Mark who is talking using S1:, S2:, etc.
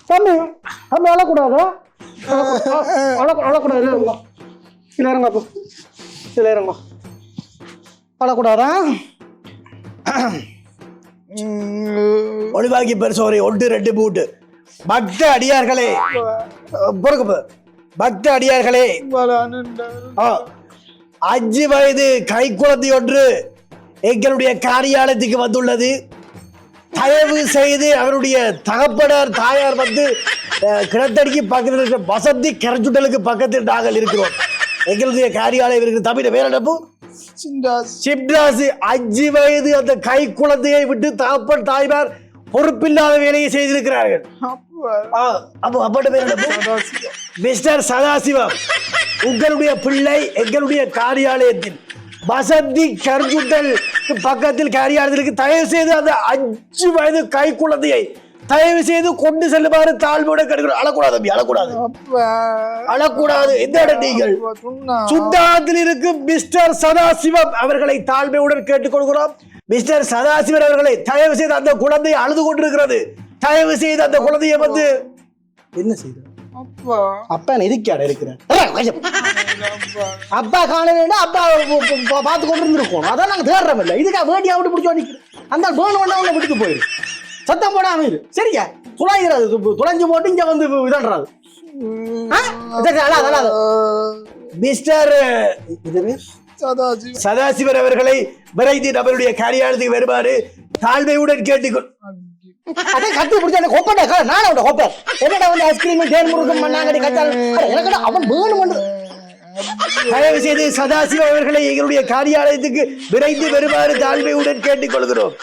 S1: தம்பி தம்பி அழக்கூடாதா? அழக்கூடாது. இல்லை இறங்க அப்போ, இல்லை இறங்க. அழக்கூடாதா?
S2: ஒளிவாக்கி பெருசோரை 1 2 3 பக்த அடியார்களே, பொறுக்கு பக்த அடியார்களே, 5 வயது கைக்குழந்தை ஒன்று எங்களுடைய காரியாலயத்துக்கு வந்துள்ளது. தயவு செய்து அவருடைய தகப்பனார் தாயார் வந்து கிணத்தடிக்கு பக்கத்தில் இருக்கிற வசந்தி கரைச்சுட்டலுக்கு பக்கத்தில் நாங்கள் இருக்கிறோம். எங்களுடைய காரியாலயம் இருக்கிற தமிழ் வேற என்னப்போ சிப்ராசு 5 வயது அந்த கை குழந்தையை விட்டு தகப்பன் தாய்மார் பொறுப்பில்லாத வேலையை செய்திருக்கிறார்கள். மிஸ்டர் சதாசிவம், உங்களுடைய பிள்ளை எங்களுடைய காரியாலயத்தில் வசந்தி கருஞ்சுட்டல் பக்கத்தில் காரியாலயத்திற்கு தயவு செய்து அந்த 5 வயது கை குழந்தையை தயவு செய்து கொண்டு செல்லுமாறு தாழ்வோட கடுக்கிறோம். அழக்கூடாது தம்பி, அழக்கூடாது, அழக்கூடாது. எந்த இடம் நீங்கள் சுத்தாத்தில் இருக்கு மிஸ்டர் சதாசிவம் அவர்களை தாழ்மையுடன் கேட்டுக்கொள்கிறோம். மிஸ்டர் சதாசிவம் அவர்களை தயவு செய்து அந்த குழந்தையை அழுது கொண்டிருக்கிறது. தயவு செய்து அந்த குழந்தையை வந்து என்ன செய்த அப்பா எதுக்காட இருக்கிறேன் அப்பா காணல அப்பா பார்த்து கொண்டு இருந்திருக்கோம். அதான் நாங்க தேடுறோம். இல்லை இதுக்கா வேண்டிய அப்படி பிடிச்சோம் அந்த வேணும் ஒண்ணு விட்டுட்டு போயிரு. சத்தம் போடாம இரு சரியா? துளைகிறது துளைஞ்சு போட்டு இங்க வந்து இதன்றாது. மிஸ்டர் சதாசிவன் அவர்களை விரைந்து நம்மளுடைய காரியாலயத்துக்கு வருமாறு தாழ்மையுடன் கேட்டுக்கொள். அதே கட்டி பிடிச்ச கொப்பட்ட நானும் கொப்பேன் என்னடா வந்து ஐஸ்கிரீம் தேன் முருகம் மண்ணாங்கடி கச்சால் எனக்கு அவன் வேணும். தயவு செய்து சதாசிவம் அவர்களை எங்களுடைய காரியாலயத்துக்கு விரைந்து வருமாறு தாழ்மையுடன் கேட்டுக்கொள்கிறோம்.